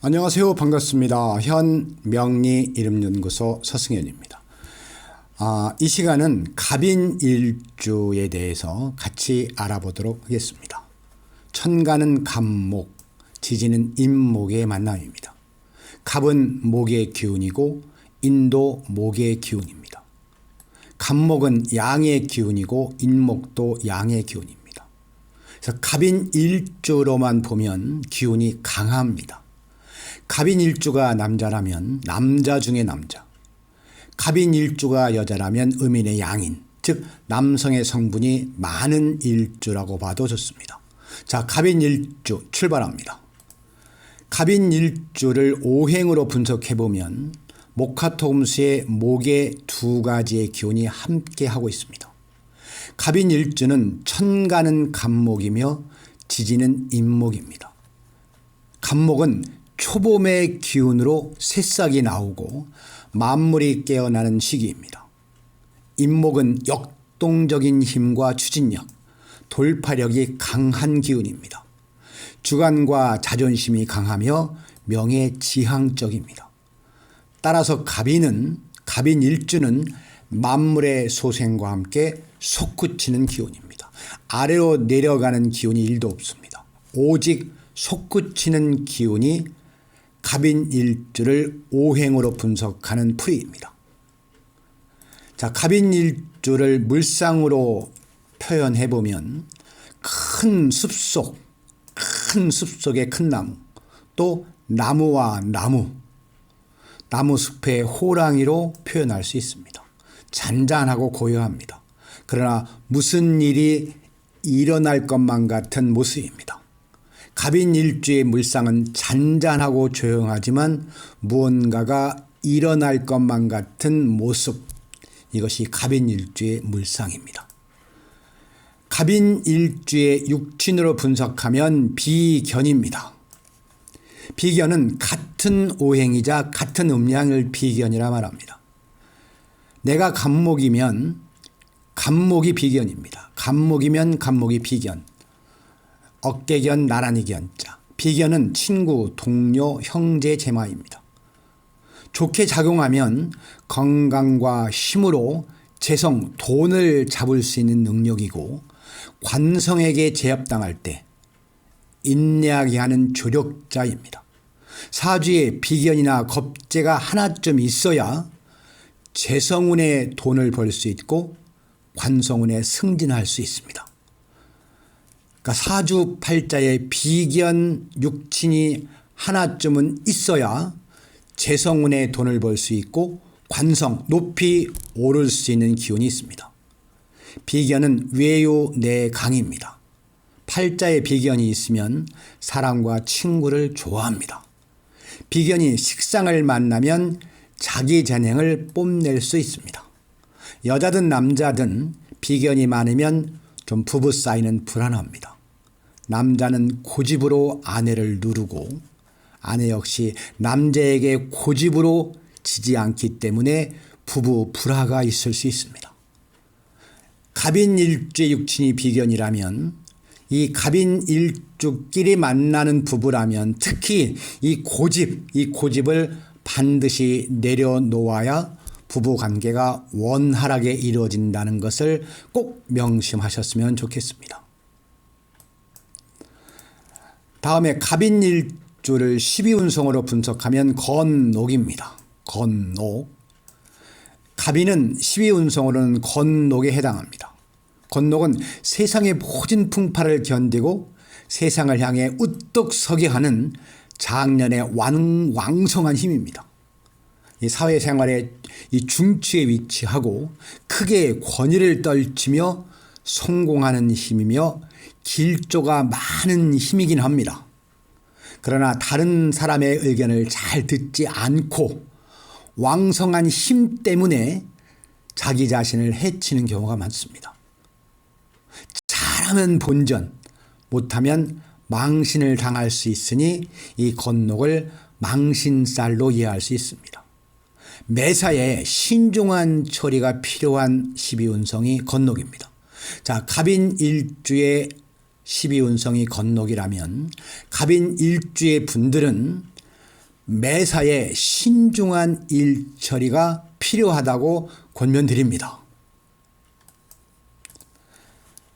안녕하세요. 반갑습니다. 현명리 이름연구소 서승현입니다. 이 시간은 갑인일주에 대해서 같이 알아보도록 하겠습니다. 천간은 갑목, 지지는 임목의 만남입니다. 갑은 목의 기운이고 인도 목의 기운입니다. 갑목은 양의 기운이고 인목도 양의 기운입니다. 그래서 갑인일주로만 보면 기운이 강합니다. 갑인일주가 남자라면 남자 중에 남자, 갑인일주가 여자라면 음인의 양인, 즉 남성의 성분이 많은 일주라고 봐도 좋습니다. 자, 갑인일주 출발합니다. 갑인일주를 오행으로 분석해보면 목화토금수의 목의 두 가지의 기운이 함께 하고 있습니다. 갑인일주는 천간은 갑목이며 지지는 임목입니다. 갑목은 초봄의 기운으로 새싹이 나오고 만물이 깨어나는 시기입니다. 임목은 역동적인 힘과 추진력, 돌파력이 강한 기운입니다. 주관과 자존심이 강하며 명예지향적입니다. 따라서 갑인일주는 만물의 소생과 함께 솟구치는 기운입니다. 아래로 내려가는 기운이 일도 없습니다. 오직 솟구치는 기운이 갑인일주를 오행으로 분석하는 풀이입니다. 자, 갑인일주를 물상으로 표현해보면 큰 숲속의 큰 나무, 또 나무와 나무숲의 호랑이로 표현할 수 있습니다. 잔잔하고 고요합니다. 그러나 무슨 일이 일어날 것만 같은 모습입니다. 갑인일주의 물상은 잔잔하고 조용하지만 무언가가 일어날 것만 같은 모습, 이것이 갑인일주의 물상입니다. 갑인일주의 육친으로 분석하면 비견입니다. 비견은 같은 오행이자 같은 음양을 비견이라 말합니다. 내가 갑목이면 갑목이 비견입니다. 갑목이면 갑목이 비견. 어깨견, 나란히 견자. 비견은 친구, 동료, 형제, 제마입니다. 좋게 작용하면 건강과 힘으로 재성, 돈을 잡을 수 있는 능력이고, 관성에게 제압당할 때 인내하게 하는 조력자입니다. 사주에 비견이나 겁재가 하나쯤 있어야 재성운에 돈을 벌 수 있고 관성운에 승진할 수 있습니다. 그러니까 사주팔자에 비견 육친이 하나쯤은 있어야 재성운에 돈을 벌 수 있고 관성, 높이 오를 수 있는 기운이 있습니다. 비견은 외유 내강입니다. 팔자에 비견이 있으면 사람과 친구를 좋아합니다. 비견이 식상을 만나면 자기 재능을 뽐낼 수 있습니다. 여자든 남자든 비견이 많으면 좀 부부 사이는 불안합니다. 남자는 고집으로 아내를 누르고 아내 역시 남자에게 고집으로 지지 않기 때문에 부부 불화가 있을 수 있습니다. 갑인일주의 육친이 비견이라면 이 갑인일주끼리 만나는 부부라면 특히 이 고집을 반드시 내려놓아야 부부관계가 원활하게 이루어진다는 것을 꼭 명심하셨으면 좋겠습니다. 다음에 갑인일주를 12운성으로 분석하면 건록입니다. 건록. 갑인은 12운성으로는 건록에 해당합니다. 건록은 세상의 모든 풍파를 견디고 세상을 향해 우뚝 서게 하는 장년의 왕성한 힘입니다. 이 사회생활의 이 중추에 위치하고 크게 권위를 떨치며 성공하는 힘이며 길조가 많은 힘이긴 합니다. 그러나 다른 사람의 의견을 잘 듣지 않고 왕성한 힘 때문에 자기 자신을 해치는 경우가 많습니다. 잘하면 본전, 못하면 망신을 당할 수 있으니 이 건록을 망신살로 이해할 수 있습니다. 매사에 신중한 처리가 필요한 12운성이 건록입니다. 자, 갑인일주의 12운성이 건록이라면 갑인일주의 분들은 매사에 신중한 일처리가 필요하다고 권면드립니다.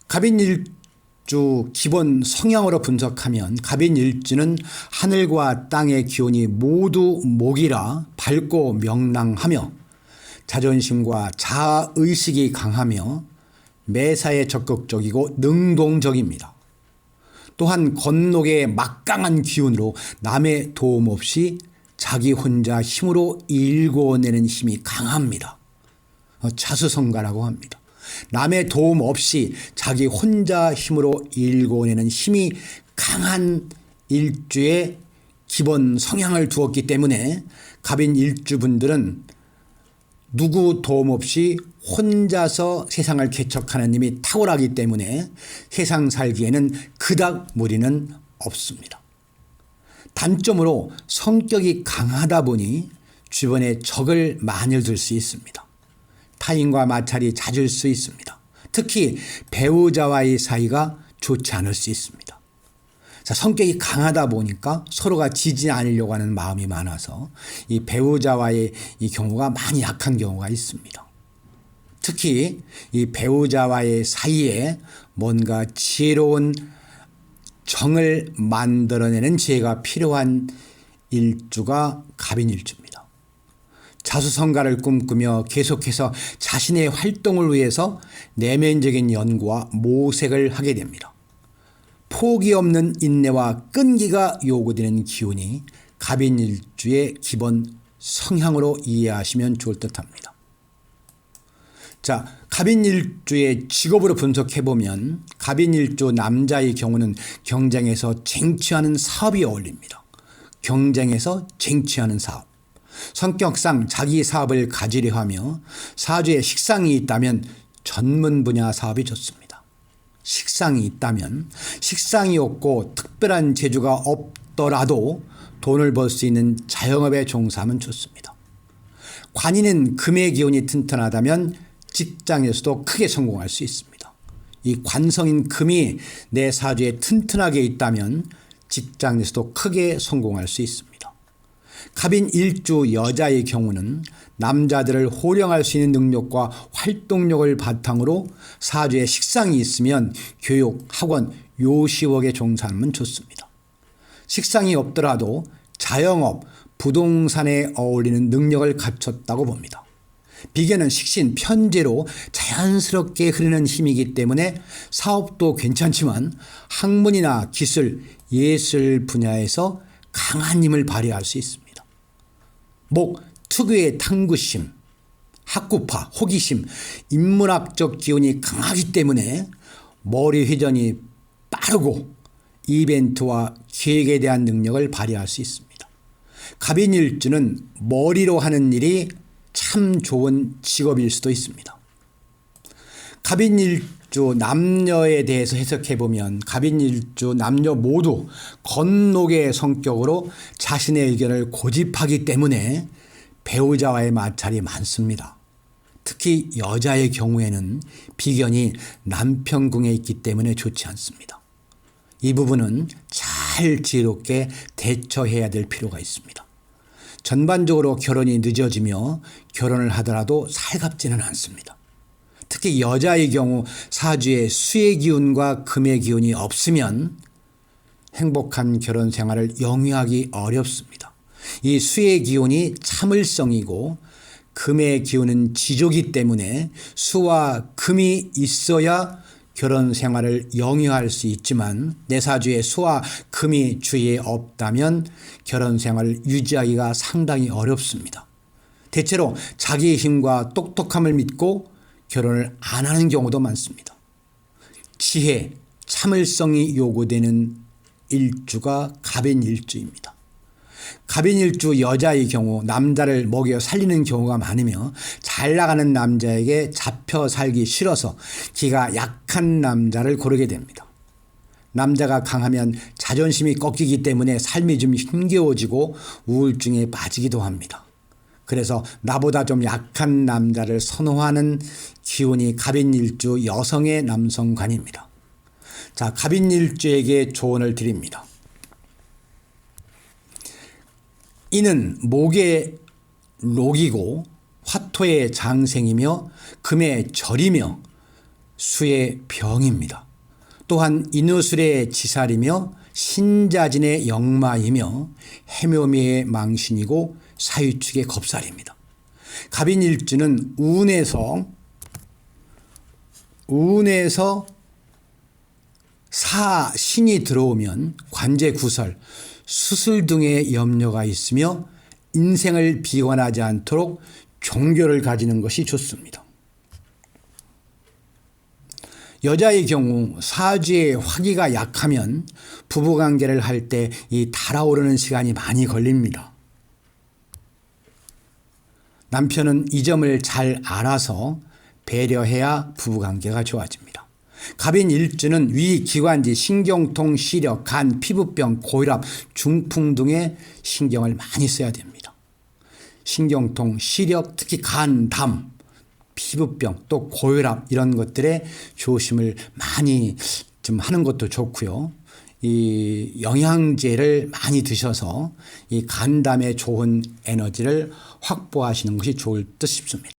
갑인일주 기본 성향으로 분석하면 갑인일주는 하늘과 땅의 기운이 모두 목이라 밝고 명랑하며 자존심과 자아의식이 강하며 매사에 적극적이고 능동적입니다. 또한 건록의 막강한 기운으로 남의 도움 없이 자기 혼자 힘으로 일궈내는 힘이 강합니다. 자수성가라고 합니다. 남의 도움 없이 자기 혼자 힘으로 일궈내는 힘이 강한 일주의 기본 성향을 두었기 때문에 갑인 일주분들은 누구 도움 없이 혼자서 세상을 개척하는 힘이 탁월하기 때문에 세상 살기에는 그닥 무리는 없습니다. 단점으로 성격이 강하다 보니 주변에 적을 많이 둘 수 있습니다. 타인과 마찰이 잦을 수 있습니다. 특히 배우자와의 사이가 좋지 않을 수 있습니다. 자, 성격이 강하다 보니까 서로가 지지 않으려고 하는 마음이 많아서 이 배우자와의 이 경우가 많이 약한 경우가 있습니다. 특히 이 배우자와의 사이에 뭔가 지혜로운 정을 만들어내는 지혜가 필요한 일주가 갑인일주입니다. 자수성가를 꿈꾸며 계속해서 자신의 활동을 위해서 내면적인 연구와 모색을 하게 됩니다. 포기 없는 인내와 끈기가 요구되는 기운이 갑인일주의 기본 성향으로 이해하시면 좋을 듯합니다. 자, 갑인일주의 직업으로 분석해보면 갑인일주 남자의 경우는 경쟁에서 쟁취하는 사업이 어울립니다. 경쟁에서 쟁취하는 사업. 성격상 자기 사업을 가지려 하며 사주에 식상이 있다면 전문 분야 사업이 좋습니다. 식상이 있다면 식상이 없고 특별한 재주가 없더라도 돈을 벌 수 있는 자영업에 종사하면 좋습니다. 관인은 금의 기운이 튼튼하다면 직장에서도 크게 성공할 수 있습니다. 이 관성인 금이 내 사주에 튼튼하게 있다면 직장에서도 크게 성공할 수 있습니다. 갑인 일주 여자의 경우는 남자들을 호령할 수 있는 능력과 활동력을 바탕으로 사주에 식상이 있으면 교육, 학원, 요시웍에 종사하면 좋습니다. 식상이 없더라도 자영업, 부동산에 어울리는 능력을 갖췄다고 봅니다. 비계는 식신, 편제로 자연스럽게 흐르는 힘이기 때문에 사업도 괜찮지만 학문이나 기술, 예술 분야에서 강한 힘을 발휘할 수 있습니다. 목, 특유의 탐구심, 학구파, 호기심, 인문학적 기운이 강하기 때문에 머리 회전이 빠르고 이벤트와 기획에 대한 능력을 발휘할 수 있습니다. 갑인일주는 머리로 하는 일이 참 좋은 직업일 수도 있습니다. 갑인일주 남녀에 대해서 해석해보면 갑인일주 남녀 모두 건록의 성격으로 자신의 의견을 고집하기 때문에 배우자와의 마찰이 많습니다. 특히 여자의 경우에는 비견이 남편궁에 있기 때문에 좋지 않습니다. 이 부분은 잘 지혜롭게 대처해야 될 필요가 있습니다. 전반적으로 결혼이 늦어지며 결혼을 하더라도 살갑지는 않습니다. 특히 여자의 경우 사주에 수의 기운과 금의 기운이 없으면 행복한 결혼 생활을 영위하기 어렵습니다. 이 수의 기운이 참을성이고 금의 기운은 지조기 때문에 수와 금이 있어야 결혼 생활을 영위할 수 있지만 내 사주에 수와 금이 주위에 없다면 결혼 생활을 유지하기가 상당히 어렵습니다. 대체로 자기의 힘과 똑똑함을 믿고 결혼을 안 하는 경우도 많습니다. 지혜, 참을성이 요구되는 일주가 갑인일주입니다. 갑인일주 여자의 경우 남자를 먹여 살리는 경우가 많으며 잘 나가는 남자에게 잡혀 살기 싫어서 기가 약한 남자를 고르게 됩니다. 남자가 강하면 자존심이 꺾이기 때문에 삶이 좀 힘겨워지고 우울증에 빠지기도 합니다. 그래서 나보다 좀 약한 남자를 선호하는 기운이 갑인일주 여성의 남성관입니다. 자, 갑인일주에게 조언을 드립니다. 이는 목의 록이고 화토의 장생이며 금의 절이며 수의 병입니다. 또한 인후술의 지살이며 신자진의 역마이며 해묘미의 망신이고 사유축의 겁살입니다. 갑인일주는 운에서 사신이 들어오면 관제구설, 수술 등의 염려가 있으며 인생을 비관하지 않도록 종교를 가지는 것이 좋습니다. 여자의 경우 사주의 화기가 약하면 부부관계를 할 때 이 달아오르는 시간이 많이 걸립니다. 남편은 이 점을 잘 알아서 배려해야 부부관계가 좋아집니다. 갑인 일주는 위, 기관지, 신경통, 시력, 간, 피부병, 고혈압, 중풍 등의 신경을 많이 써야 됩니다. 신경통, 시력, 특히 간, 담, 피부병, 또 고혈압 이런 것들에 조심을 많이 좀 하는 것도 좋고요. 이 영양제를 많이 드셔서 이 간담에 좋은 에너지를 확보하시는 것이 좋을 듯 싶습니다.